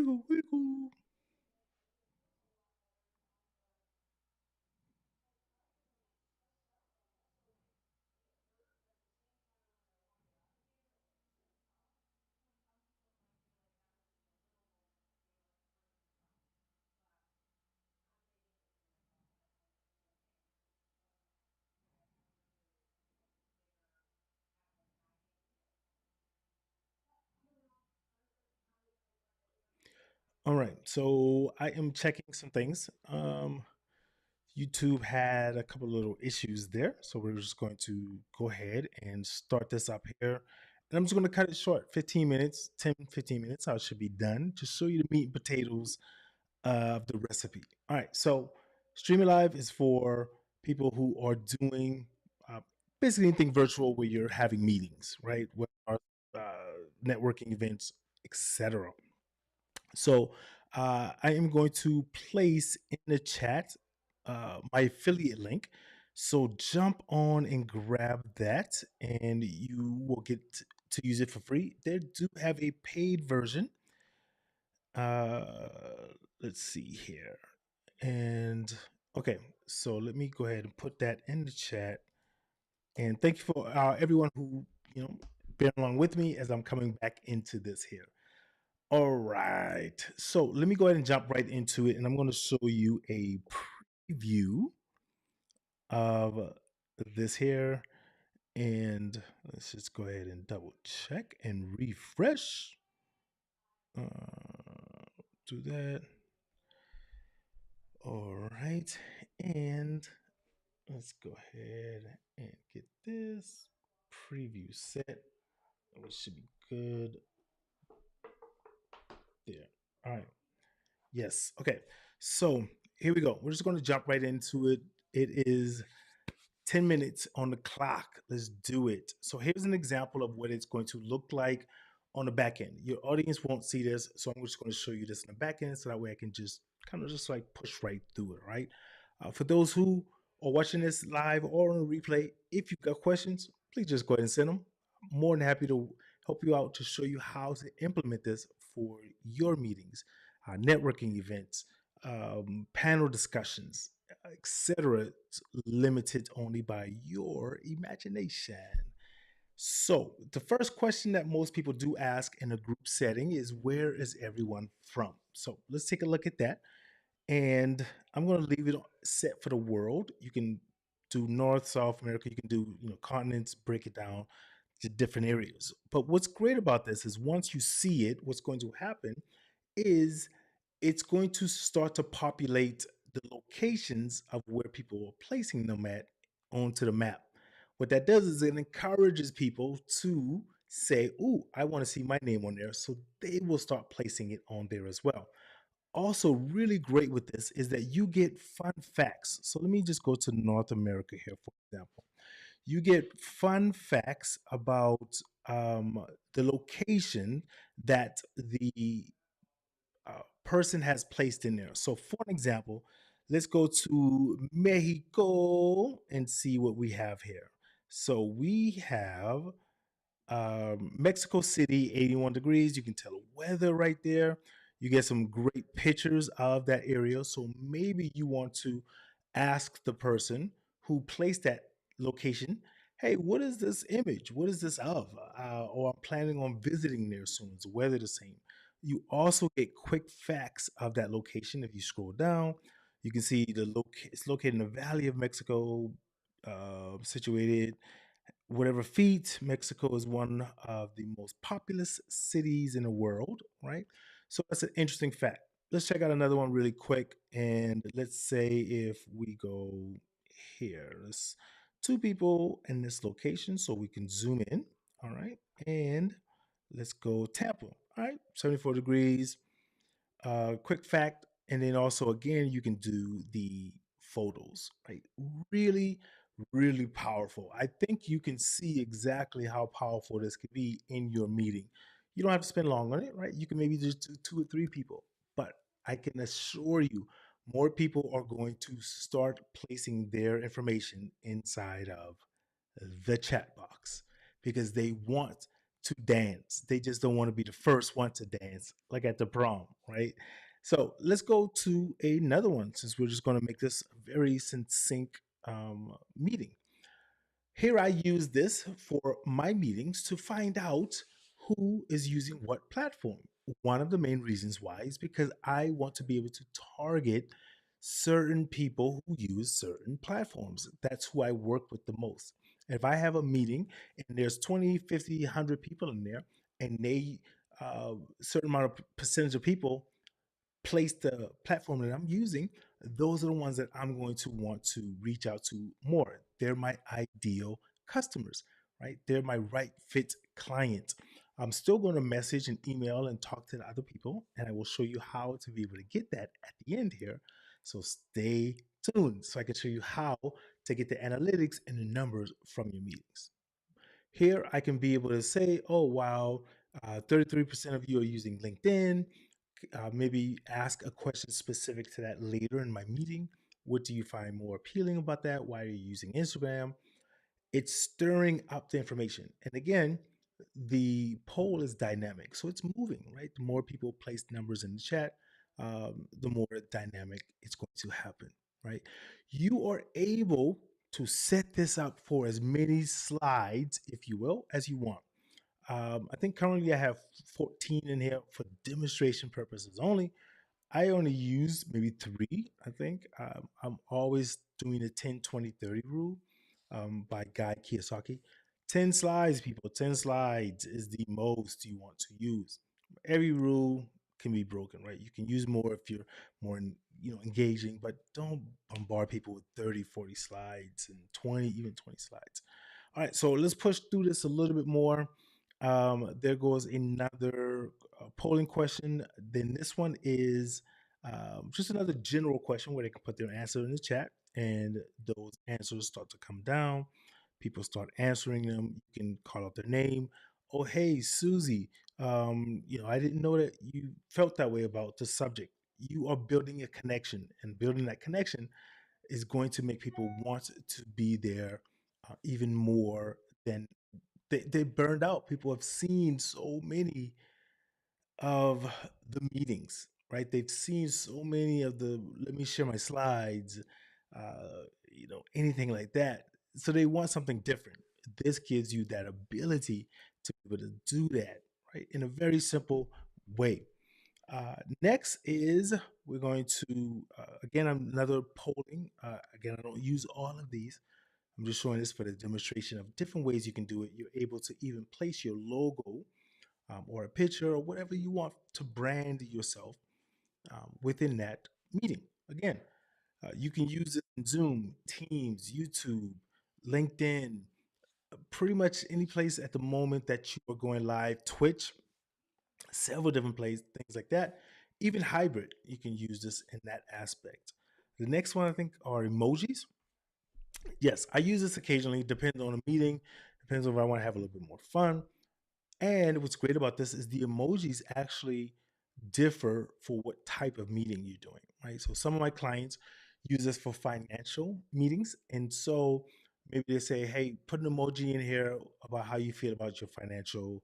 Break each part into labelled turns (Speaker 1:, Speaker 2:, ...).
Speaker 1: wiggle, wiggle. All right, so I am checking some things. YouTube had a couple of little issues there, so we're just going to go ahead and start this up here. And I'm just going to cut it short, 15 minutes, 10, 15 minutes. How it should be done. Just show you the meat and potatoes of the recipe. All right, so Streaming Live is for people who are doing uh, basically anything virtual where you're having meetings, right? Webinars, networking events, etc. So I am going to place in the chat my affiliate link. So jump on and grab that, and you will get to use it for free. They do have a paid version. Uh, let's see here. And okay, so let me go ahead and put that in the chat. And thank you for everyone who been along with me as I'm coming back into this here. All right. So let me go ahead and jump right into it. And I'm going to show you a preview of this here. And let's just go ahead and double check and refresh. Do that. All right. And let's go ahead and get this preview set. It should be good there. All right. Yes. Okay. So here we go. We're just going to jump right into it. It is 10 minutes on the clock. Let's do it. So here's an example of what it's going to look like on the back end. Your audience won't see this, so I'm just going to show you this in the back end so that way I can just kind of just like push right through it, right? For those who are watching this live or on a replay, if you've got questions, please just go ahead and send them. I'm more than happy to help you out to show you how to implement this for your meetings, networking events, panel discussions, etc., limited only by your imagination. So, the first question that most people do ask in a group setting is where is everyone from? So, let's take a look at that. And I'm going to leave it set for the world. You can do North, South America, you can do, continents, break it down to different areas. But what's great about this is once you see it, what's going to happen is it's going to start to populate the locations of where people are placing them at onto the map. What that does is it encourages people to say, "Ooh, I want to see my name on there." So they will start placing it on there as well. Also, really great with this is that you get fun facts. So let me just go to North America here, for example. You get fun facts about the location that the person has placed in there. So, for an example, let's go to Mexico and see what we have here. So, we have Mexico City, 81 degrees. You can tell the weather right there. You get some great pictures of that area. So, maybe you want to ask the person who placed that location, hey, what is this image? What is this of? Or I'm planning on visiting there soon. Is the weather the same? You also get quick facts of that location. If you scroll down, you can see it's located in the Valley of Mexico, situated whatever feet. Mexico is one of the most populous cities in the world, right? So that's an interesting fact. Let's check out another one really quick. And let's say if we go here, let's two people in this location so we can zoom in. All right. And let's go Tampa. All right. 74 degrees. Quick fact. And then also, again, you can do the photos, right? Really, really powerful. I think you can see exactly how powerful this could be in your meeting. You don't have to spend long on it, right? You can maybe just do two or three people, but I can assure you, more people are going to start placing their information inside of the chat box because they want to dance. They just don't want to be the first one to dance, like at the prom, right? So let's go to another one since we're just going to make this a very succinct meeting. Here I use this for my meetings to find out who is using what platform. One of the main reasons why is because I want to be able to target certain people who use certain platforms. That's who I work with the most. If I have a meeting and there's 20, 50, 100 people in there and they certain amount of percentage of people place the platform that I'm using, those are the ones that I'm going to want to reach out to more. They're my ideal customers, right? They're my right fit client. I'm still going to message and email and talk to the other people, and I will show you how to be able to get that at the end here. So stay tuned so I can show you how to get the analytics and the numbers from your meetings. Here, I can be able to say, oh, wow, 33% of you are using LinkedIn. Maybe ask a question specific to that later in my meeting. What do you find more appealing about that? Why are you using Instagram? It's stirring up the information. And again, the poll is dynamic, so it's moving, right? The more people place numbers in the chat, the more dynamic it's going to happen, right? You are able to set this up for as many slides, if you will, as you want. I think currently I have 14 in here for demonstration purposes only. I only use maybe three, I think. I'm always doing the 10, 20, 30 rule by Guy Kiyosaki. 10 slides, people. 10 slides is the most you want to use. Every rule can be broken, right? You can use more if you're more engaging, but don't bombard people with 30, 40 slides and 20, even 20 slides. All right, so let's push through this a little bit more. There goes another polling question. Then this one is just another general question where they can put their answer in the chat, and those answers start to come down. People start answering them. You can call out their name. Oh, hey, Susie. I didn't know that you felt that way about the subject. You are building a connection, and building that connection is going to make people want to be there even more than they burned out. People have seen so many of the meetings, right? They've seen so many of the let me share my slides, anything like that. So they want something different. This gives you that ability to be able to do that, right? In a very simple way. Next is we're going to, again, another polling. Again, I don't use all of these. I'm just showing this for the demonstration of different ways you can do it. You're able to even place your logo or a picture or whatever you want to brand yourself within that meeting. Again, you can use it in Zoom, Teams, YouTube, LinkedIn, pretty much any place at the moment that you are going live, Twitch, several different places, things like that. Even hybrid, you can use this in that aspect. The next one I think are emojis. Yes, I use this occasionally, depends on a meeting, depends on if I want to have a little bit more fun. And what's great about this is the emojis actually differ for what type of meeting you're doing, right? So some of my clients use this for financial meetings. And so maybe they say, hey, put an emoji in here about how you feel about your financial,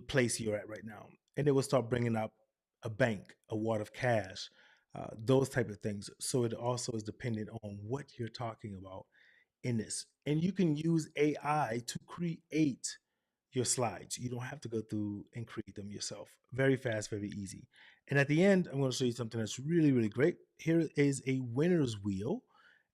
Speaker 1: place you're at right now. And it will start bringing up a bank, a wad of cash, those type of things. So it also is dependent on what you're talking about in this. And you can use AI to create your slides. You don't have to go through and create them yourself. Very fast, very easy. And at the end, I'm going to show you something that's really, really great. Here is a winner's wheel.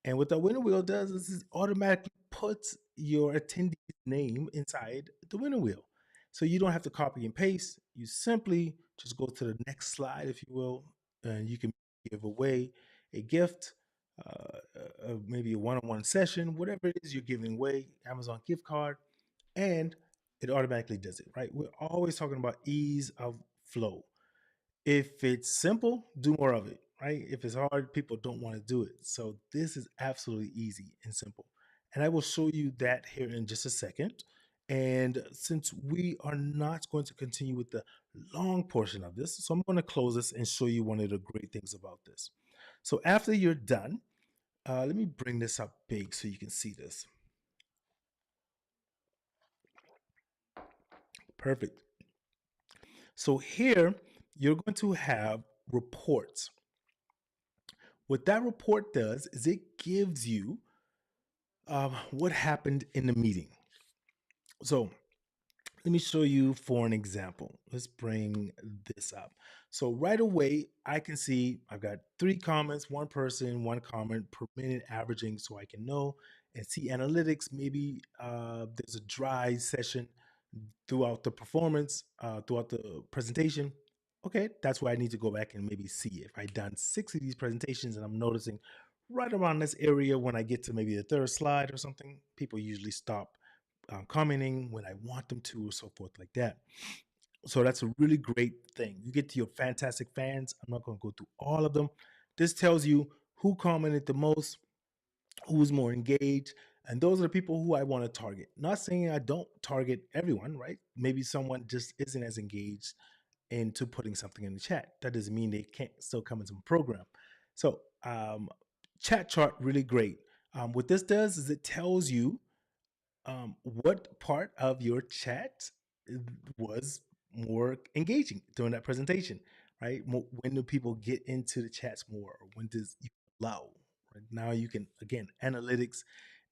Speaker 1: And what the winner wheel does is it automatically puts your attendee's name inside the winner wheel. So you don't have to copy and paste. You simply just go to the next slide, if you will, and you can give away a gift, maybe a one-on-one session, whatever it is you're giving away, Amazon gift card, and it automatically does it, right? We're always talking about ease of flow. If it's simple, do more of it, right? If it's hard, people don't want to do it. So this is absolutely easy and simple. And I will show you that here in just a second. And since we are not going to continue with the long portion of this, so I'm going to close this and show you one of the great things about this. So after you're done, let me bring this up big so you can see this. Perfect. So here you're going to have reports. What that report does is it gives you what happened in the meeting. So let me show you for an example. Let's bring this up. So right away, I can see I've got 3 comments, one person, 1 comment per minute averaging, so I can know and see analytics. Maybe there's a dry session throughout the performance, throughout the presentation. Okay, that's where I need to go back and maybe see if I've done 6 of these presentations and I'm noticing right around this area when I get to maybe the third slide or something, people usually stop commenting when I want them to, or so forth like that. So that's a really great thing. You get to your fantastic fans. I'm not going to go through all of them. This tells you who commented the most, who's more engaged, and those are the people who I want to target. Not saying I don't target everyone, right? Maybe someone just isn't as engaged into putting something in the chat. That doesn't mean they can't still come into my program. So, chat chart really great. What this does is it tells you what part of your chat was more engaging during that presentation, right? When do people get into the chats more? Or when does you allow? Right now, you can again analytics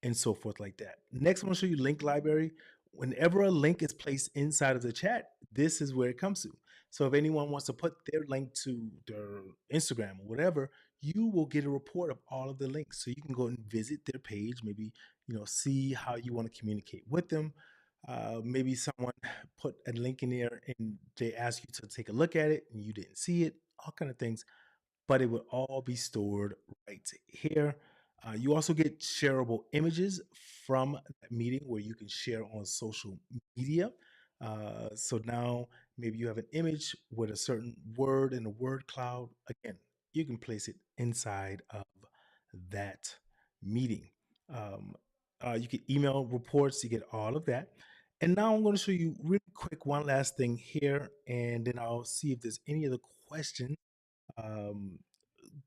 Speaker 1: and so forth like that. Next, I'm going to show you link library. Whenever a link is placed inside of the chat, this is where it comes to. So if anyone wants to put their link to their Instagram or whatever, you will get a report of all of the links. So you can go and visit their page, maybe see how you want to communicate with them. Maybe someone put a link in there and they ask you to take a look at it and you didn't see it, all kind of things, but it would all be stored right here. You also get shareable images from that meeting where you can share on social media. So now maybe you have an image with a certain word in a word cloud. Again, you can place it inside of that meeting. Um, you can email reports, you get all of that. And now I'm going to show you really quick one last thing here, and then I'll see if there's any other questions um,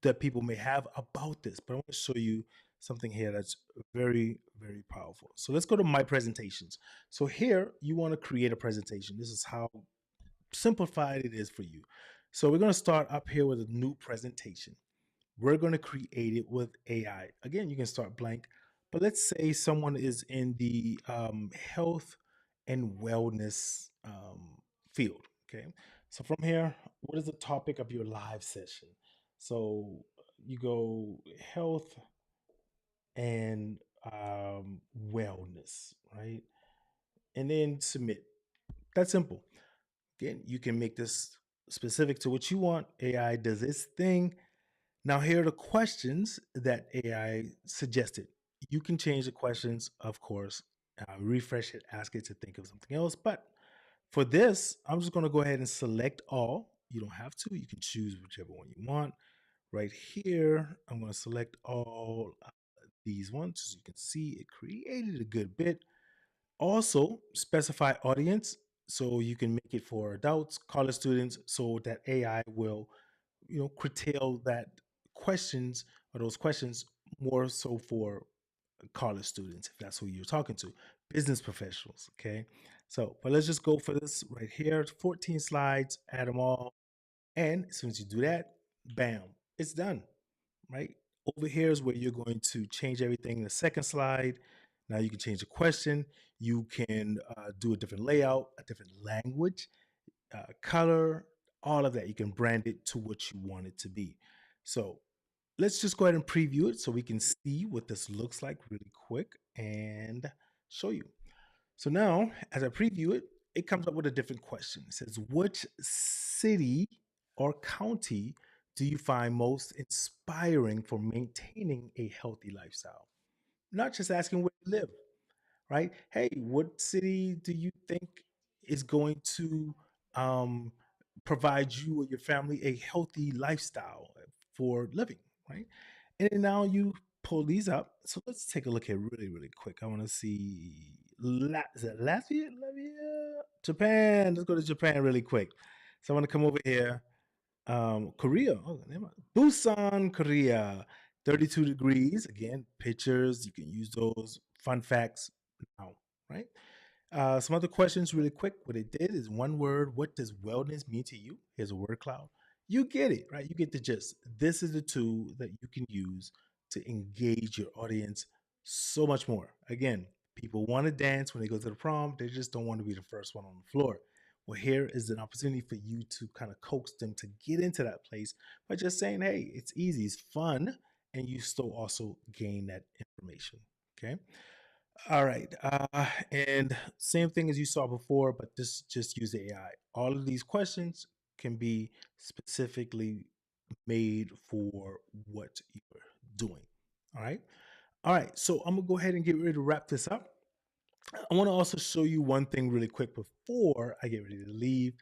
Speaker 1: that people may have about this. But I want to show you something here that's very, very powerful. So let's go to my presentations. So here you want to create a presentation. This is how simplified it is for you. So we're going to start up here with a new presentation. We're going to create it with AI. Again, you can start blank, but let's say someone is in the health and wellness field. Okay. So from here, what is the topic of your live session? So you go health and wellness, right? And then submit. That's simple. Again, you can make this specific to what you want. AI does its thing. Now, here are the questions that AI suggested. You can change the questions, of course, refresh it, ask it to think of something else. But for this, I'm just going to go ahead and select all. You don't have to, you can choose whichever one you want. Right here, I'm going to select all these ones. As you can see, it created a good bit. Also, specify audience. So you can make it for adults, college students, so that AI will curtail that questions or those questions more so for college students, if that's who you're talking to, business professionals. Okay. So, but let's just go for this right here 14 slides, add them all. And as soon as you do that, bam, it's done. Right. Over here is where you're going to change everything in the second slide. Now you can change the question. You can do a different layout, a different language, color, all of that. You can brand it to what you want it to be. So let's just go ahead and preview it so we can see what this looks like really quick and show you. So now, as I preview it, it comes up with a different question. It says, which city or county do you find most inspiring for maintaining a healthy lifestyle? Not just asking where you live, right? Hey, what city do you think is going to um, provide you or your family a healthy lifestyle for living, right? And then now you pull these up. So let's take a look here really, really quick. I want to see. Is it Latvia? Latvia? Japan. Let's go to Japan really quick. So I want to come over here. Korea. Oh, never mind. Busan, Korea. 32 degrees. Again, pictures. You can use those. Fun facts now, right? Some other questions, really quick. What it did is one word. What does wellness mean to you? Here's a word cloud. You get it, right? You get the gist. This is the tool that you can use to engage your audience so much more. Again, people want to dance when they go to the prom, they just don't want to be the first one on the floor. Well, here is an opportunity for you to kind of coax them to get into that place by just saying, hey, it's easy, it's fun, and you still also gain that information. Okay. All right. And same thing as you saw before, but this just use the AI. All of these questions can be specifically made for what you're doing. All right. All right. So I'm going to go ahead and get ready to wrap this up. I want to also show you one thing really quick before I get ready to leave.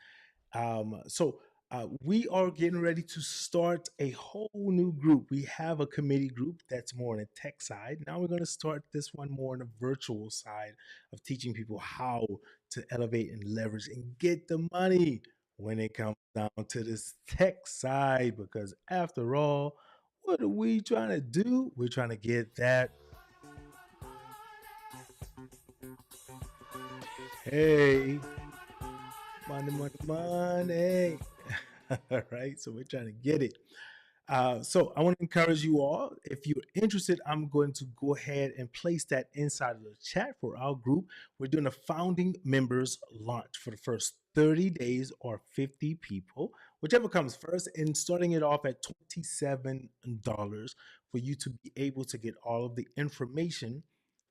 Speaker 1: We are getting ready to start a whole new group. We have a committee group that's more on the tech side. Now we're going to start this one more on the virtual side of teaching people how to elevate and leverage and get the money when it comes down to this tech side. Because after all, what are we trying to do? We're trying to get that. Hey, money, money, money. All right, so we're trying to get it. So I want to encourage you all. If you're interested, I'm going to go ahead and place that inside of the chat for our group. We're doing a founding members launch for the first 30 days or 50 people, whichever comes first, and starting it off at $27 for you to be able to get all of the information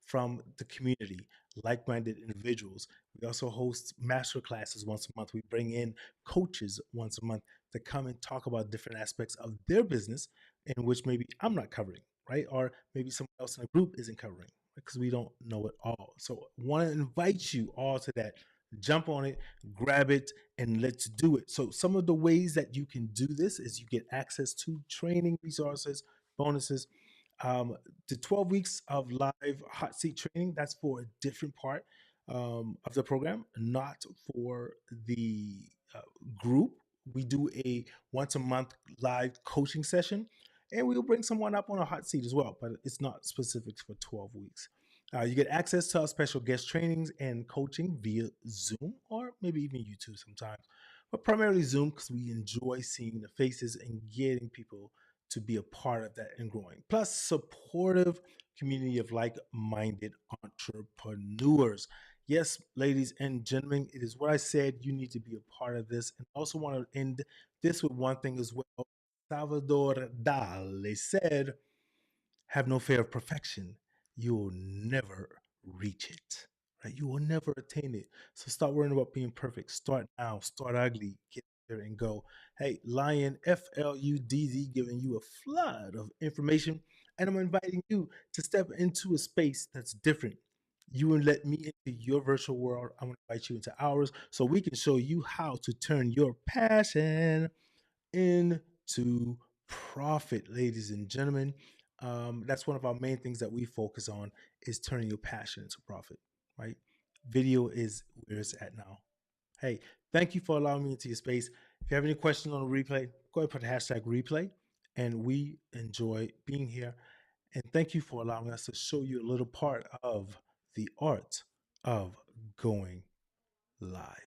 Speaker 1: from the community, like-minded individuals. We also host master classes once a month. We bring in coaches once a month to come and talk about different aspects of their business in which maybe I'm not covering, right? Or maybe someone else in the group isn't covering because we don't know it all. So want to invite you all to that. Jump on it, grab it, and let's do it. So some of the ways that you can do this is you get access to training resources, bonuses, um, the 12 weeks of live hot seat training, that's for a different part of the program, not for the uh, group. We do a once a month live coaching session, and we'll bring someone up on a hot seat as well, but it's not specific for 12 weeks. You get access to our special guest trainings and coaching via Zoom or maybe even YouTube sometimes, but primarily Zoom because we enjoy seeing the faces and getting people to be a part of that and growing. Plus, supportive community of like-minded entrepreneurs. Yes, ladies and gentlemen, it is what I said. You need to be a part of this. And also want to end this with one thing as well. Salvador Dali said, have no fear of perfection. You will never reach it. Right? You will never attain it. So stop worrying about being perfect. Start now. Start ugly. Get there and go. Hey, Lion FLUDZ giving you a flood of information. And I'm inviting you to step into a space that's different. You will let me into your virtual world. I'm going to invite you into ours so we can show you how to turn your passion into profit, ladies and gentlemen. That's one of our main things that we focus on is turning your passion into profit, right? Video is where it's at now. Hey, thank you for allowing me into your space. If you have any questions on the replay, go ahead and put the hashtag replay. And we enjoy being here. And thank you for allowing us to show you a little part of the art of going live.